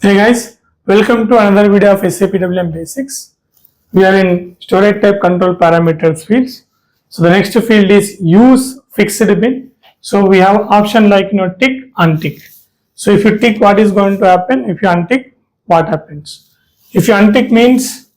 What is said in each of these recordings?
Hey guys, welcome to another video of SAP EWM basics. We are in storage type control parameters fields. So the next field is use fixed bin. So we have option like tick, untick. So if you tick, what is going to happen? If you untick, what happens? If you untick means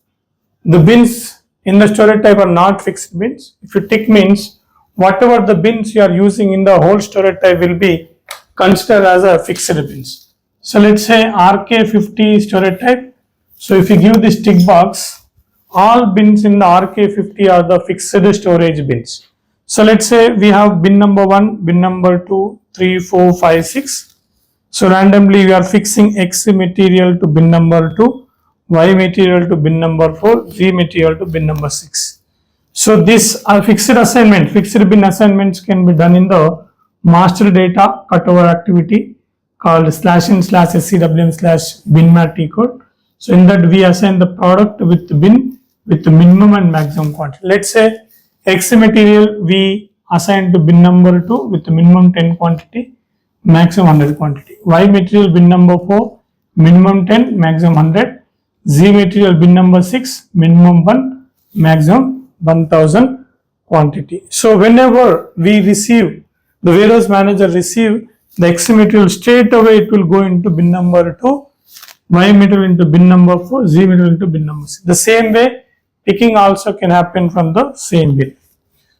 the bins in the storage type are not fixed bins. If you tick means whatever the bins you are using in the whole storage type will be considered as a fixed bins. So let's say RK50 storage type. So if you give this tick box, all bins in the RK50 are the fixed storage bins. So let's say we have bin number 1, bin number 2, 3, 4, 5, 6. So randomly we are fixing X material to bin number 2, Y material to bin number 4, Z material to bin number 6. So this fixed assignment, fixed bin assignments can be done in the master data cutover activity called /n/scwm/bin_mat code. So in that we assign the product with the bin with the minimum and maximum quantity. Let's say X material we assign to bin number 2 with the minimum 10 quantity, maximum 100 quantity. Y material bin number 4, minimum 10, maximum 100. Z material bin number 6, minimum 1, maximum 1000 quantity. So whenever we receive, the warehouse manager receive the X material, straight away it will go into bin number 2, Y material into bin number 4, Z material into bin number 6. The same way, picking also can happen from the same bin.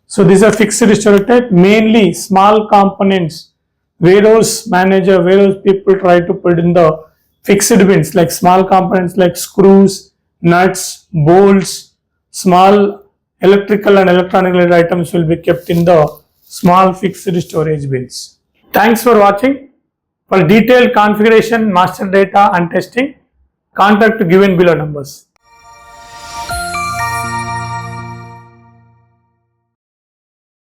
So these are fixed storage type. Mainly small components, warehouse manager, warehouse people try to put in the fixed bins, like small components like screws, nuts, bolts, small electrical and electronic related items will be kept in the small fixed storage bins. Thanks for watching. For detailed configuration, master data and testing, contact given below numbers.